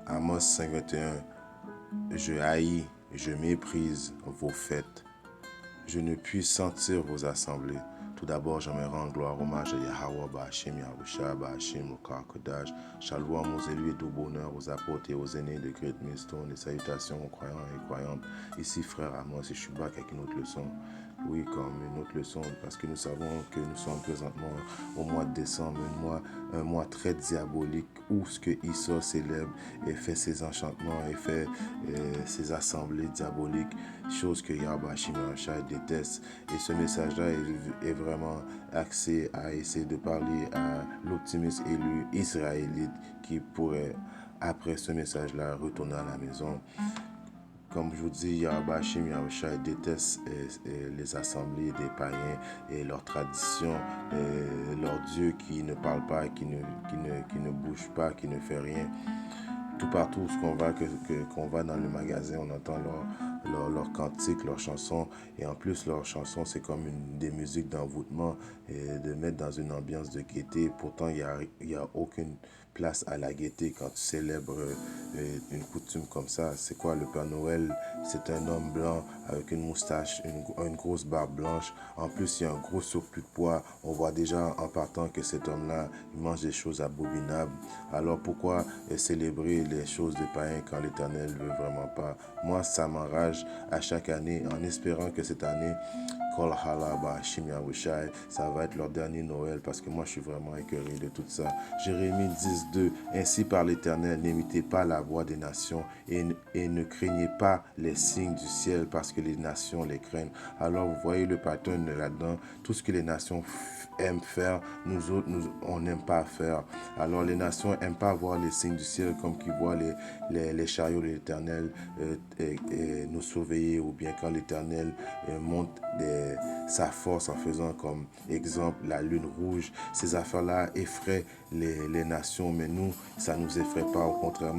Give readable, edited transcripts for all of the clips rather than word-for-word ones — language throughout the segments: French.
Amos 5:21. Je haïs, je méprise vos fêtes. Je ne puis sentir vos assemblées. Tout d'abord, j'aimerais rendre gloire, hommage à Yahweh, Ba'Hashem, Yahusha, Ba'Hashem, au Kodash. Shalom aux élus et tout bonheur, aux apôtres et aux aînés de Great Millstone. Et salutations aux croyants et croyantes. Ici, frère Amos, et je suis back avec une autre leçon. Oui, comme une autre leçon, parce que nous savons que nous sommes présentement au mois de décembre, un mois très diabolique, où ce que Issa célèbre et fait ses enchantements et fait ses assemblées diaboliques, chose que Yahweh Shimashai déteste. Et ce message-là est vraiment axé à essayer de parler à l'optimiste élu israélite qui pourrait, après ce message-là, retourner à la maison. Comme je vous dis, Yahweh Hashem, Yahushua déteste les assemblées des païens et leurs traditions, leur Dieu qui ne parle pas, qui ne bouge pas, qui ne fait rien. Tout partout où qu'on va dans le magasin, on entend leurs cantiques, leurs chansons. Et en plus, leurs chansons, c'est comme des musiques d'envoûtement et de mettre dans une ambiance de gaieté. Pourtant, il y a aucune place à la gaieté quand tu célèbres une coutume comme ça. C'est quoi le Père Noël? C'est un homme blanc avec une moustache, une grosse barbe blanche. En plus, il y a un gros surplus de poids. On voit déjà en partant que cet homme-là, il mange des choses abominables. Alors pourquoi célébrer les choses des païens quand l'Éternel ne veut vraiment pas? Moi, ça m'enrage à chaque année en espérant que cette année, Kol Halaba Shim Yahushai, ça va être leur dernier Noël parce que moi je suis vraiment écœuré de tout ça. Jérémie 10:2. Ainsi par l'Éternel, n'imitez pas la voix des nations et ne craignez pas les signes du ciel parce que les nations les craignent. Alors vous voyez le pattern là-dedans. Tout ce que les nations aiment faire, nous autres, on n'aime pas faire. Alors les nations n'aiment pas voir les signes du ciel comme qu'ils voient les chariots de l'Éternel nous surveiller, ou bien quand l'Éternel monte sa force en faisant comme exemple la lune rouge. Ces affaires-là effraient les nations, mais nous, ça ne nous effraie pas. Au contraire,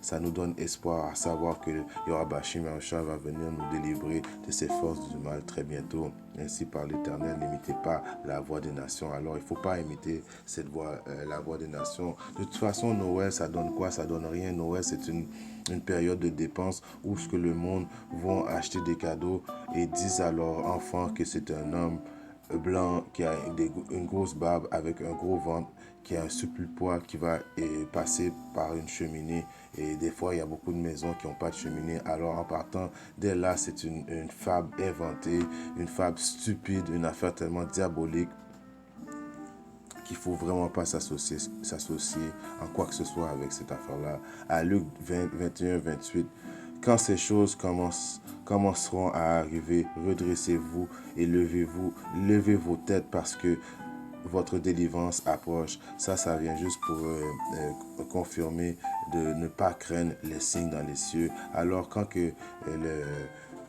ça nous donne espoir à savoir que Yorabashim Yahushua va venir nous délivrer de ces forces du mal très bientôt. Ainsi par l'Éternel, n'imitez pas la voix des nations. Alors, il ne faut pas imiter cette voix, la voix des nations. De toute façon, Noël, ça donne quoi? Ça donne rien. Noël, c'est une période de dépenses où ce que le monde vont acheter des cadeaux et disent à leurs enfants que c'est un homme blanc qui a une grosse barbe avec un gros ventre, qui a un surplus de poids, qui va passer par une cheminée. Et des fois, il y a beaucoup de maisons qui n'ont pas de cheminée. Alors, en partant, dès là, c'est une fable inventée, une fable stupide, une affaire tellement diabolique qu'il ne faut vraiment pas s'associer en quoi que ce soit avec cette affaire-là. À Luc 20, 21, 28, quand ces choses commenceront à arriver, redressez-vous et levez vos têtes parce que votre délivrance approche. Ça vient juste pour confirmer de ne pas craindre les signes dans les cieux. Alors quand que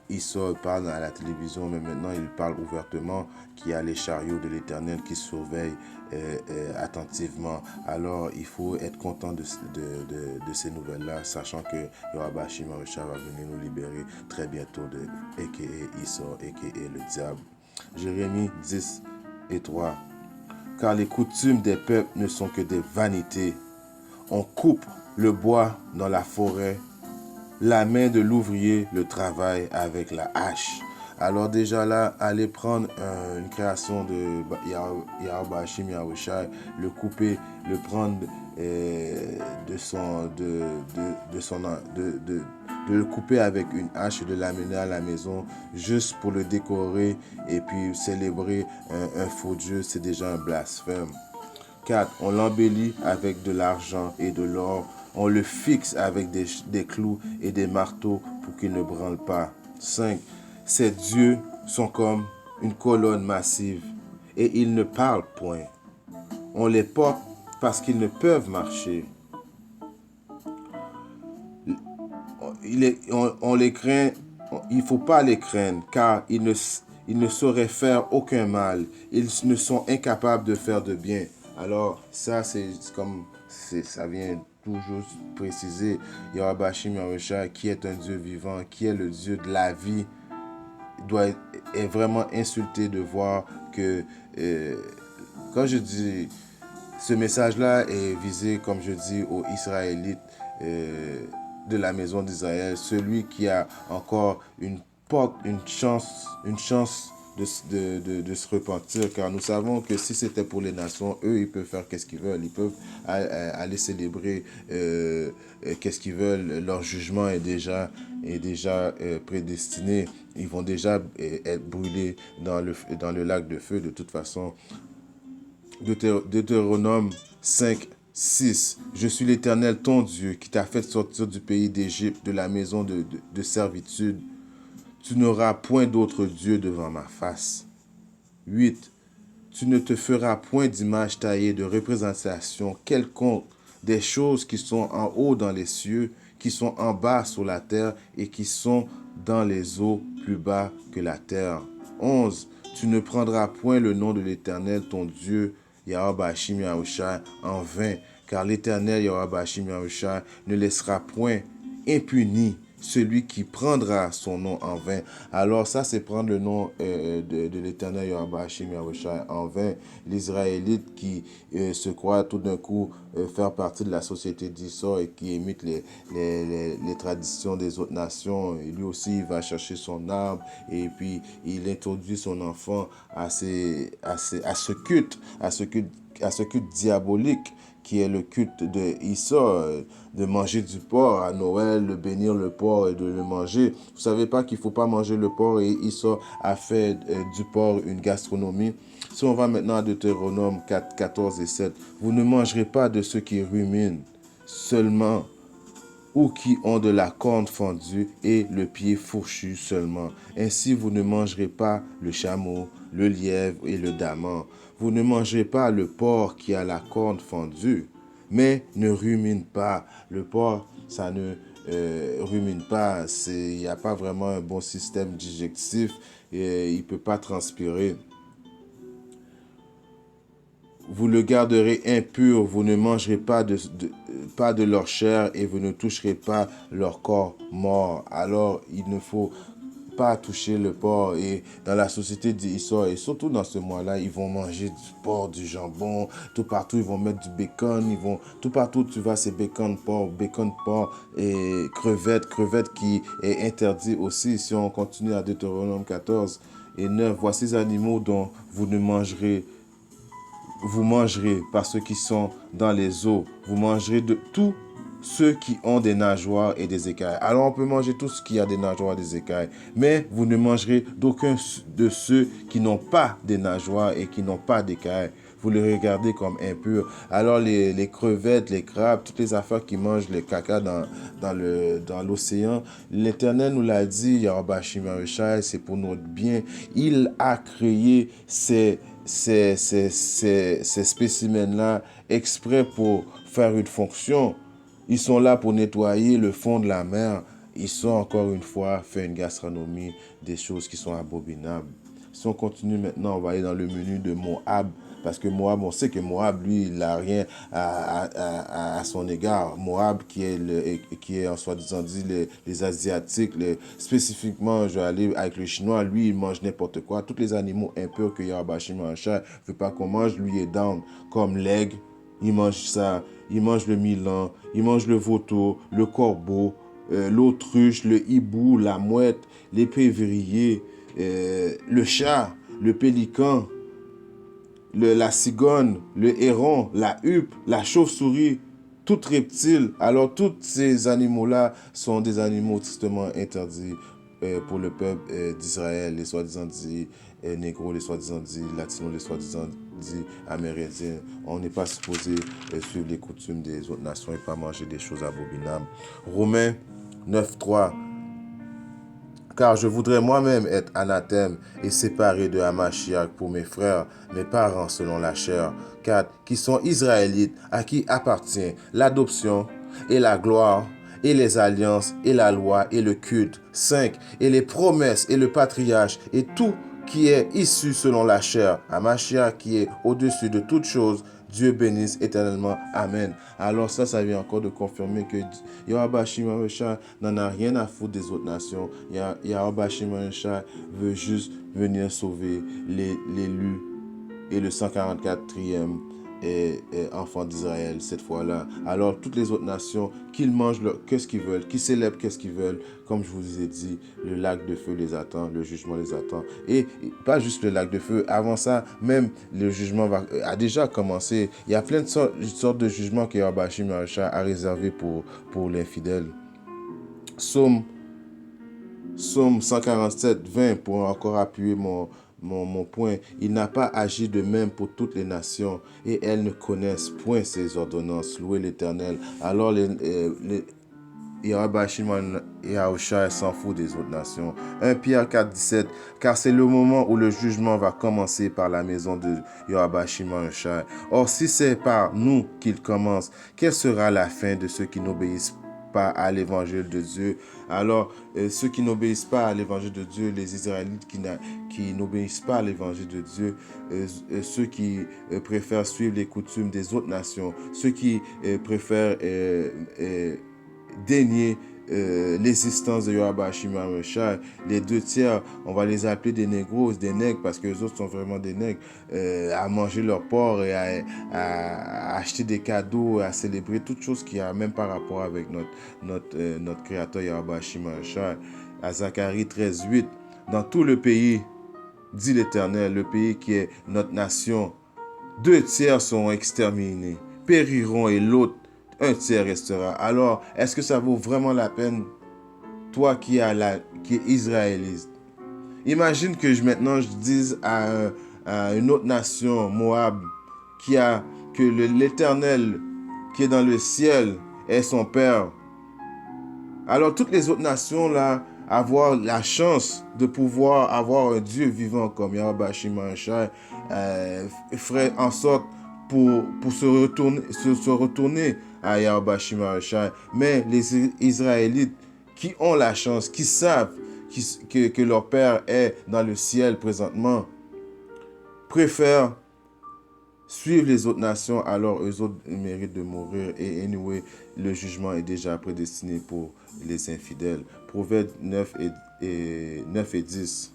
Issa parle à la télévision, mais maintenant il parle ouvertement qu'il y a les chariots de l'Éternel qui surveillent attentivement. Alors il faut être content de ces nouvelles-là, sachant que Yorabashim Yahushua va venir nous libérer très bientôt de a.k.a. Issa, a.k.a. le diable. Jérémie 10:3. Car les coutumes des peuples ne sont que des vanités. On coupe le bois dans la forêt, la main de l'ouvrier le travaille avec la hache. Alors déjà là, aller prendre une création de Yahweh Hashem Yahushai, le couper, le prendre de le couper avec une hache et de l'amener à la maison juste pour le décorer et puis célébrer un faux Dieu, c'est déjà un blasphème. 4. On l'embellit avec de l'argent et de l'or. On le fixe avec des clous et des marteaux pour qu'il ne branle pas. 5. Ces dieux sont comme une colonne massive et ils ne parlent point. On les porte parce qu'ils ne peuvent marcher. On les craint, il ne faut pas les craindre car ils ne sauraient faire aucun mal. Ils ne sont incapables de faire de bien. Alors ça ça vient toujours préciser Yorabashim Yahushua qui est un Dieu vivant, qui est le Dieu de la vie, est vraiment insulté de voir que quand je dis ce message-là est visé, comme je dis, aux Israélites de la maison d'Israël, celui qui a encore une chance de se repentir, car nous savons que si c'était pour les nations, eux, ils peuvent faire qu'est-ce qu'ils veulent. Ils peuvent aller célébrer qu'est-ce qu'ils veulent. Leur jugement est déjà prédestiné. Ils vont déjà être brûlés dans le lac de feu de toute façon. Deutéronome 5, 6. Je suis l'Éternel, ton Dieu, qui t'a fait sortir du pays d'Égypte, de la maison de servitude. Tu n'auras point d'autre Dieu devant ma face. 8. Tu ne te feras point d'image taillée de représentation quelconque des choses qui sont en haut dans les cieux, qui sont en bas sur la terre et qui sont dans les eaux plus bas que la terre. 11. Tu ne prendras point le nom de l'Éternel, ton Dieu, Yahweh Bashim Yahushai, en vain, car l'Éternel, Yahweh Bashim Yahushai, ne laissera point impuni celui qui prendra son nom en vain. Alors ça, c'est prendre le nom de l'Éternel Yahweh Hashim Yahushai en vain. L'Israélite qui se croit tout d'un coup faire partie de la société d'Issor et qui imite les traditions des autres nations. Et lui aussi, il va chercher son arbre et puis il introduit son enfant à ce culte diabolique qui est le culte de Issa, de manger du porc à Noël, de bénir le porc et de le manger. Vous savez pas qu'il faut pas manger le porc et Issa a fait du porc une gastronomie. Si on va maintenant à Deutéronome 4, 14 et 7, vous ne mangerez pas de ceux qui ruminent seulement ou qui ont de la corne fendue et le pied fourchu seulement. Ainsi, vous ne mangerez pas le chameau, le lièvre et le daman. Vous ne mangerez pas le porc qui a la corne fendue, mais ne rumine pas. Le porc, ça ne rumine pas. Il n'y a pas vraiment un bon système digestif et il ne peut pas transpirer. Vous le garderez impur, vous ne mangerez pas de leur chair et vous ne toucherez pas leur corps mort. Alors, il ne faut pas toucher le porc. Et dans la société d'Issor, et surtout dans ce mois-là, ils vont manger du porc, du jambon, tout partout, ils vont mettre du bacon, tout partout où tu vas, c'est bacon, porc et crevettes qui est interdit aussi. Si on continue à Deutéronome 14 et 9, voici les animaux dont vous mangerez par ceux qui sont dans les eaux. Vous mangerez de tous ceux qui ont des nageoires et des écailles. Alors on peut manger tout ce qui a des nageoires et des écailles. Mais vous ne mangerez d'aucun de ceux qui n'ont pas des nageoires et qui n'ont pas d'écailles. Vous les regardez comme impurs. Alors les crevettes, les crabes, toutes les affaires qui mangent les caca dans l'océan, l'Éternel nous l'a dit, Yahweh Shimashai, c'est pour notre bien. Il a créé ces spécimens-là exprès pour faire une fonction. Ils sont là pour nettoyer le fond de la mer. Ils sont encore une fois fait une gastronomie des choses qui sont abominables. Si on continue maintenant, on va aller dans le menu de Moab. Parce que Moab, on sait que Moab, lui, il n'a rien à son égard. Moab, qui est en soi-disant dit les Asiatiques, spécifiquement, je vais aller avec le Chinois, lui, il mange n'importe quoi. Tous les animaux impurs que Yahweh Shimashai ne veut pas qu'on mange, lui est down. Comme l'aigle, il mange ça. Il mange le milan, il mange le vautour, le corbeau, l'autruche, le hibou, la mouette, l'épervier, le chat, le pélican, la cigogne, le héron, la huppe, la chauve-souris, tout reptile. Alors, tous ces animaux-là sont des animaux tristement interdits pour le peuple d'Israël, les soi-disant dits négros, les soi-disant dits latinos, les soi-disant dits amérindiens. On n'est pas supposé suivre les coutumes des autres nations et pas manger des choses abominables. Romains 9.3. Car je voudrais moi-même être anathème et séparé de Hamashiach pour mes frères, mes parents selon la chair, 4. Qui sont israélites, à qui appartient l'adoption et la gloire, et les alliances, et la loi, et le culte, 5. Et les promesses, et le patriarche, et tout qui est issu selon la chair, Hamashiach qui est au-dessus de toutes choses, Dieu bénisse éternellement. Amen. Alors ça vient encore de confirmer que Yahweh Shimashai n'en a rien à foutre des autres nations. Yahweh Shimashai veut juste venir sauver l'élu et le 144e enfants d'Israël cette fois-là. Alors toutes les autres nations, qu'ils mangent qu'est-ce qu'ils veulent, qu'ils célèbrent qu'est-ce qu'ils veulent. Comme je vous ai dit, le lac de feu les attend, le jugement les attend. Et pas juste le lac de feu, avant ça, même le jugement a déjà commencé. Il y a plein de sortes de jugements que Yahweh Hashim a réservé pour l'infidèle. Psaume 147, 20, pour encore appuyer mon point. Il n'a pas agi de même pour toutes les nations, et elles ne connaissent point ses ordonnances. Louez l'Éternel. Alors Yahweh Hashim Yahushua s'en fout des autres nations. 1 Pierre 4, 17. Car c'est le moment où le jugement va commencer par la maison de Yahweh Hashim Yahushua. Or, si c'est par nous qu'il commence, quelle sera la fin de ceux qui n'obéissent pas à l'évangile de Dieu? Alors, ceux qui n'obéissent pas à l'évangile de Dieu, les Israélites qui n'obéissent pas à l'évangile de Dieu, ceux qui préfèrent suivre les coutumes des autres nations, ceux qui préfèrent dénier l'existence de Yahweh Hashim Yahushua, les 2 tiers, on va les appeler des négros, des nègres, parce que les autres sont vraiment des nègres, à manger leur porc et à acheter des cadeaux, à célébrer toute chose qui a même pas rapport avec notre créateur Yahweh Hashim Yahushua. À Zacharie 13, 8, dans tout le pays, dit l'Éternel, le pays qui est notre nation, 2 tiers seront exterminés, périront, et l'autre 1 tiers restera. Alors, est-ce que ça vaut vraiment la peine, toi qui est israélite? Imagine que maintenant je dise à une autre nation, Moab, que l'Éternel qui est dans le ciel est son Père. Alors toutes les autres nations là, avoir la chance de pouvoir avoir un Dieu vivant comme Yahweh Hashim Yahushua, ferait en sorte pour se retourner à Yahweh Hashim Yahushua. Mais les Israélites qui ont la chance, qui savent que leur Père est dans le ciel présentement, préfèrent suivre les autres nations, alors eux autres méritent de mourir. Et anyway, le jugement est déjà prédestiné pour les infidèles. Proverbe 9 et 10.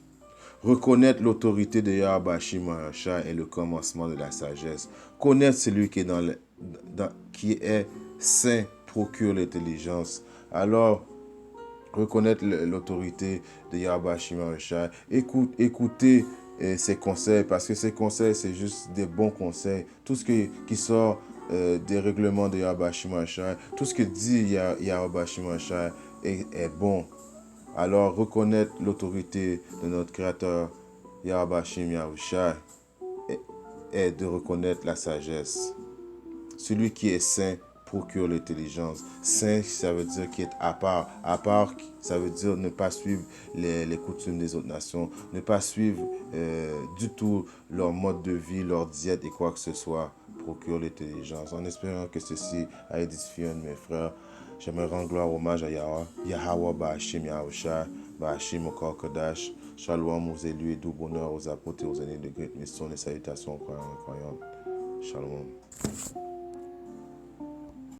Reconnaître l'autorité de Yahweh Hashim Yahushua est le commencement de la sagesse. Connaître celui qui est saint procure l'intelligence. Alors, reconnaître l'autorité de Yahweh Hashim Yahushua. Écoutez ses conseils, parce que ses conseils, c'est juste des bons conseils. Tout ce qui sort des règlements de Yahweh Hashim Yahushua, tout ce que dit Yahweh Hashim Yahushua est bon. Alors, reconnaître l'autorité de notre Créateur, Yahweh Hashim Yahushua, est de reconnaître la sagesse. Celui qui est saint procure l'intelligence. Saint, ça veut dire qui est à part. À part, ça veut dire ne pas suivre les coutumes des autres nations, ne pas suivre du tout leur mode de vie, leur diète et quoi que ce soit. Procure l'intelligence. En espérant que ceci a édifié un de mes frères, j'aimerais rendre gloire, hommage à Yahweh Ba'ashim Yahushua, Ba'ashim au Kodash. Shalom aux élus et doux bonheur aux apôtres et aux aînés de Great Mission et salutations aux croyants. Shalom.